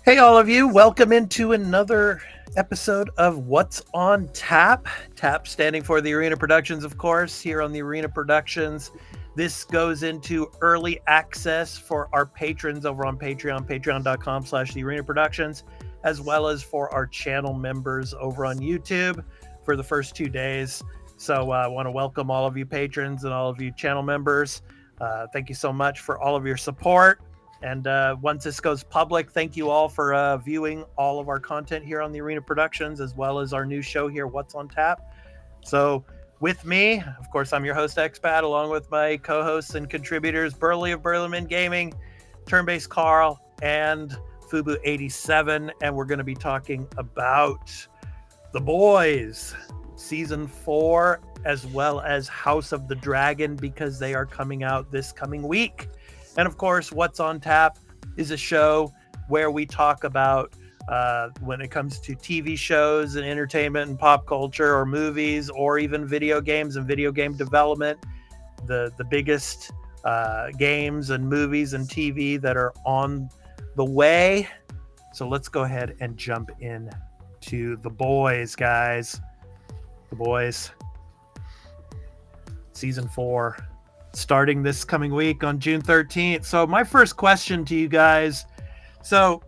Hey, all of you, welcome into another episode of What's on Tap. Tap standing for the Arena Productions, of course, here on the Arena Productions. This goes into early access for our patrons over on Patreon, patreon.com/the Arena Productions, as well as for our channel members over on YouTube for the first 2 days. So I want to welcome all of you patrons and all of you channel members. Thank you so much for all of your support. And once this goes public, thank you all for viewing all of our content here on the Arena Productions, as well as our new show here, What's on Tap. So with me, of course, I'm your host, Expat, along with my co-hosts and contributors, Burley of Burleman Gaming, Turn-Based Carl, and Fubu87. And we're going to be talking about The Boys, Season 4, as well as House of the Dragon, because they are coming out this coming week. And of course, What's on Tap is a show where we talk about when it comes to TV shows and entertainment and pop culture, or movies, or even video games and video game development, the biggest games and movies and TV that are on the way. So let's go ahead and jump in to The Boys, guys. The Boys, Season 4. Starting this coming week on June 13th. So my first question to you guys, so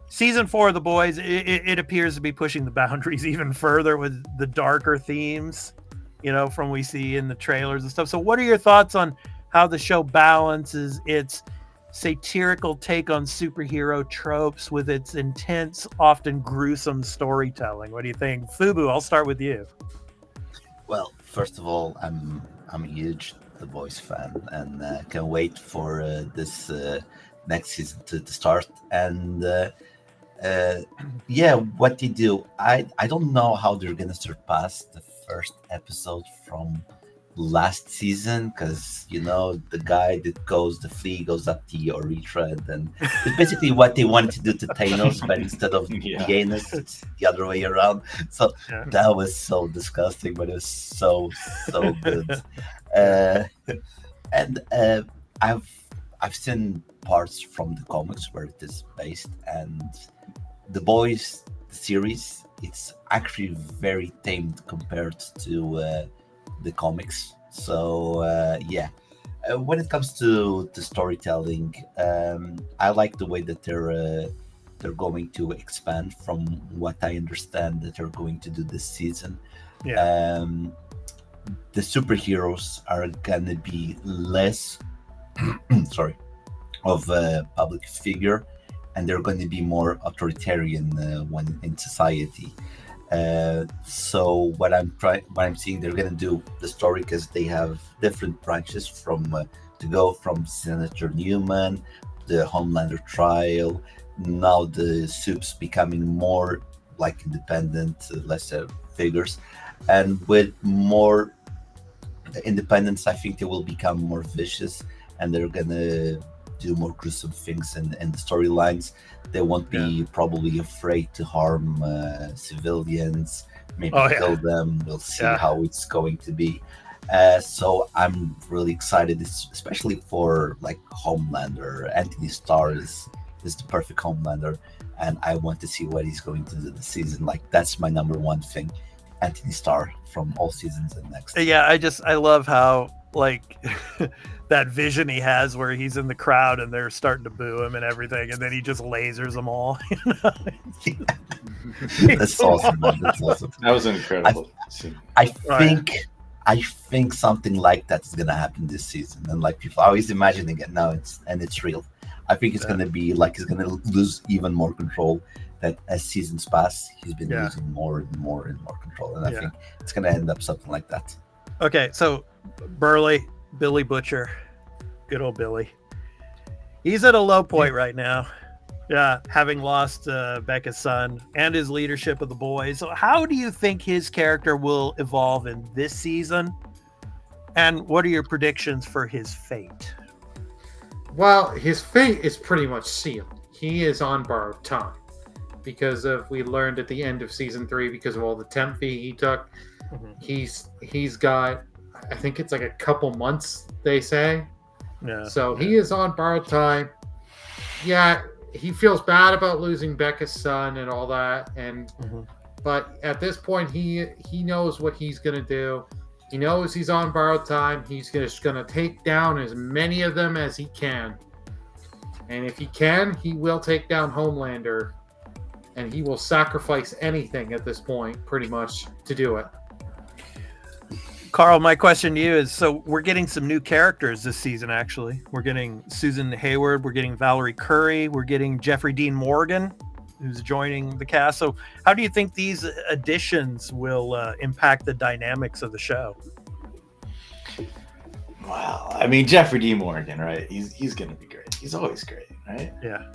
Season 4 of The Boys, it appears to be pushing the boundaries even further with the darker themes, from we see in the trailers and stuff. So what are your thoughts on how the show balances its satirical take on superhero tropes with its intense, often gruesome storytelling? What do you think? Fubu, I'll start with you. Well, first of all, I'm a huge The Boys fan, and can wait for this next season to start. And what they do, I don't know how they're gonna surpass the first episode from last season, because the guy that the flea goes up the urethra, and then it's basically what they wanted to do to Thanos, but instead of the anus, it's the other way around. So that was so disgusting, but it was so good. And I've seen parts from the comics where it is based, and The Boys series, it's actually very tamed compared to the comics. So when it comes to the storytelling, I like the way that they're going to expand from what I understand that they're going to do this season. The superheroes are gonna be less of a public figure, and they're going to be more authoritarian when in society. So what I'm seeing, they're gonna do the story, because they have different branches to go from Senator Newman, the Homelander trial, now the Supes becoming more like independent, lesser figures, and with more independence, I think they will become more vicious, and they're gonna do more gruesome things in the storylines. They won't be probably afraid to harm civilians, maybe kill them. We'll see how it's going to be. So I'm really excited, especially for like Homelander. Anthony Starr is the perfect Homelander, and I want to see what he's going to do this season. Like, that's my number one thing. Anthony Starr from all seasons and next. Yeah, I love how that vision he has where he's in the crowd and they're starting to boo him and everything, and then he just lasers them all. That's awesome, man. That's awesome. That was incredible. I think something like that is gonna happen this season, and like people are always imagining it now, it's real. I think it's gonna be like he's gonna lose even more control. That as seasons pass, he's been losing more and more and more control, and I think it's gonna end up something like that. Okay, so Billy Butcher, good old Billy, he's at a low point right now. Having lost Becca's son and his leadership of the boys. So how do you think his character will evolve in this season? And what are your predictions for his fate? Well, his fate is pretty much sealed. He is on borrowed time because of, we learned at the end of season 3, because of all the temp fee he took, he's got, I think it's like a couple months, they say. So he is on borrowed time. Yeah, he feels bad about losing Becca's son and all that, and but at this point he knows what he's gonna do. He knows he's on borrowed time. He's just gonna take down as many of them as he can, and if he can, he will take down Homelander, and he will sacrifice anything at this point, pretty much, to do it. Carl, my question to you is, so we're getting some new characters this season, actually. We're getting Susan Hayward, we're getting Valerie Curry, we're getting Jeffrey Dean Morgan, who's joining the cast. So how do you think these additions will impact the dynamics of the show? Wow. I mean, Jeffrey Dean Morgan, right? He's going to be great. He's always great, right? Yeah.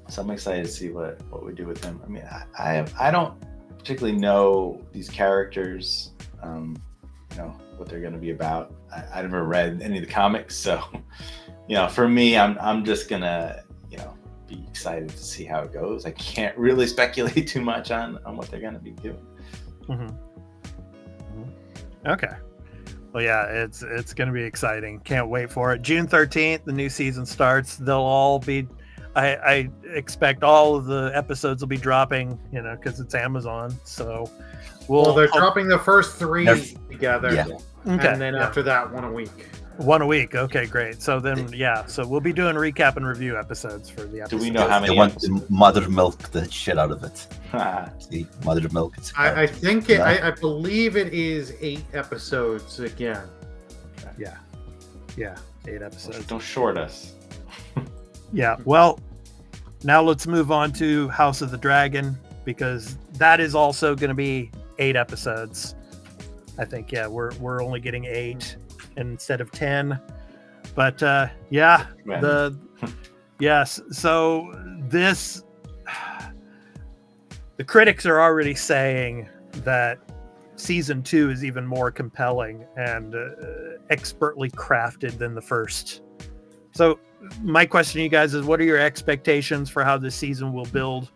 So I'm excited to see what we do with him. I mean, I don't particularly know these characters. What they're going to be about. I never read any of the comics, so for me, I'm just gonna be excited to see how it goes. I can't really speculate too much on what they're going to be doing. Okay. Well, yeah, it's going to be exciting. Can't wait for it. June 13th, the new season starts. They'll all be. I expect all of the episodes will be dropping, because it's Amazon. So they're dropping the first 3 together. Yeah. Okay. And then after that, 1 a week. 1 a week. Okay, great. So then, so we'll be doing recap and review episodes for the episode. Do we know how many? They want to mother milk the shit out of it. See, mother milk. I think I believe it is 8 episodes again. Yeah, 8 episodes. Don't short us. Yeah. Well, now let's move on to House of the Dragon, because that is also going to be 8 episodes. I think, we're only getting 8 instead of 10. But yes. So the critics are already saying that season 2 is even more compelling and expertly crafted than the first. So my question to you guys is, what are your expectations for how this season will build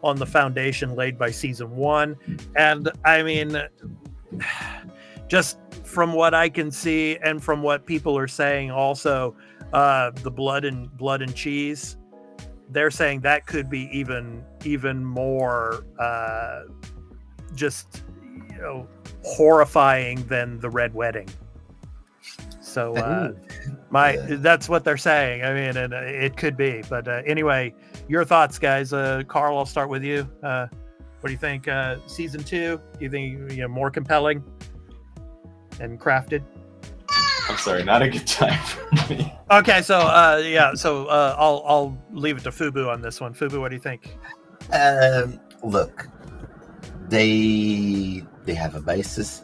on the foundation laid by season 1? And I mean, just from what I can see and from what people are saying, also the blood and cheese, they're saying that could be even more just horrifying than the Red Wedding. So that's what they're saying. I mean, and it could be. But anyway, your thoughts, guys. Carl, I'll start with you. What do you think? Season 2? Do you think more compelling and crafted? I'm sorry, not a good time for me. Okay, so I'll leave it to Fubu on this one. Fubu, what do you think? Look, they have a basis.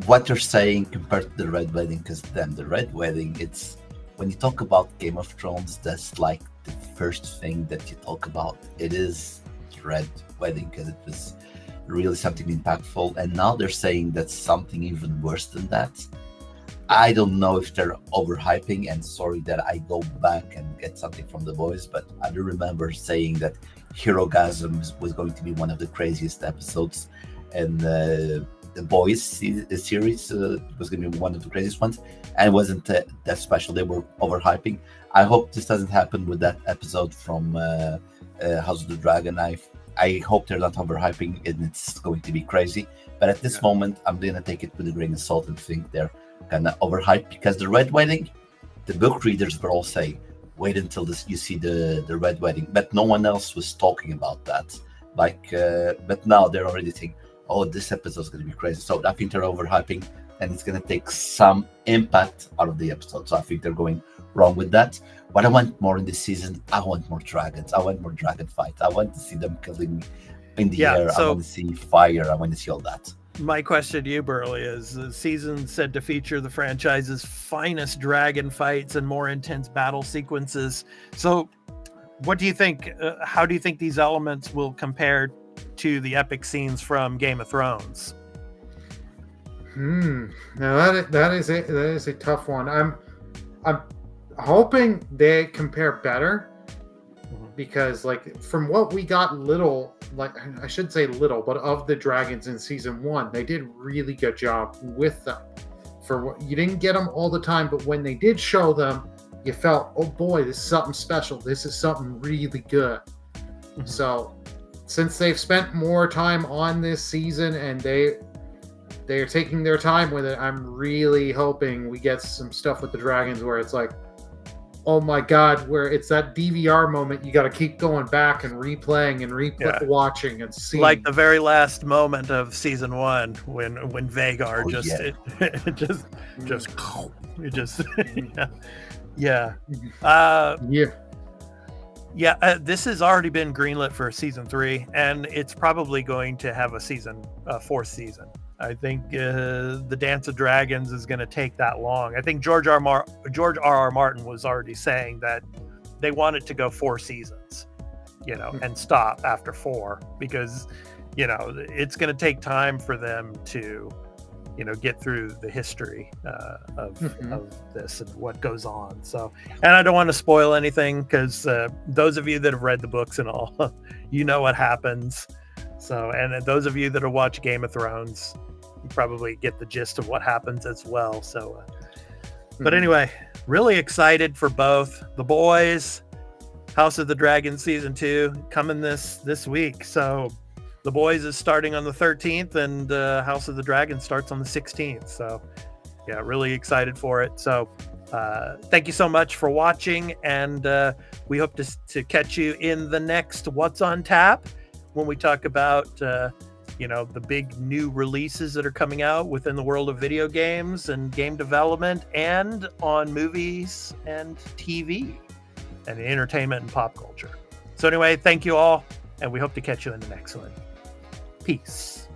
What they're saying compared to the Red Wedding, because then the Red Wedding, it's when you talk about Game of Thrones, that's like the first thing that you talk about. It is Red Wedding because it was really something impactful, and now they're saying that's something even worse than that. I don't know if they're overhyping, and sorry that I go back and get something from the boys, but I do remember saying that Herogasm was going to be one of the craziest episodes, and the boys series was going to be one of the craziest ones, and it wasn't that special. They were overhyping. I hope this doesn't happen with that episode from House of the Dragon. I hope they're not overhyping and it's going to be crazy. But at this moment, I'm going to take it with a grain of salt and think they're kind of overhyped, because the Red Wedding, the book readers were all saying, wait until you see the Red Wedding. But no one else was talking about that. But now they're already thinking, oh, this episode is going to be crazy. So I think they're overhyping, and it's going to take some impact out of the episode. So I think they're going wrong with that. What I want more in this season, I want more dragons. I want more dragon fights. I want to see them killing in the air. I want to see fire. I want to see all that. My question to you, Burley, is the season said to feature the franchise's finest dragon fights and more intense battle sequences. So what do you think? How do you think these elements will compare to the epic scenes from Game of Thrones? Now that is a tough one. I'm hoping they compare better, because from what we got I should say little, but of the dragons in season 1, they did really good job with them. For what you didn't get them all the time, but when they did show them, you felt, oh boy, this is something special. This is something really good. Mhm. So since they've spent more time on this season and they're taking their time with it, I'm really hoping we get some stuff with the dragons where it's like, oh my god, where it's that DVR moment you got to keep going back and replaying and watching and seeing. Like the very last moment of season 1 when Vagar this has already been greenlit for season 3, and it's probably going to have a fourth season. I think the Dance of Dragons is going to take that long. I think George R.R. Martin was already saying that they wanted to go 4 seasons, and stop after 4, because, it's going to take time for them to, get through the history of this and what goes on. So, and I don't want to spoil anything, because those of you that have read the books and all, you know what happens. So, and those of you that have watched Game of Thrones, you probably get the gist of what happens as well. So, but anyway, really excited for both. The Boys, House of the Dragon season 2 coming this week. So The Boys is starting on the 13th, and House of the Dragon starts on the 16th. So yeah, really excited for it. So thank you so much for watching, and we hope to catch you in the next What's on Tap, when we talk about the big new releases that are coming out within the world of video games and game development, and on movies and TV and entertainment and pop culture. So anyway, thank you all, and we hope to catch you in the next one. Peace.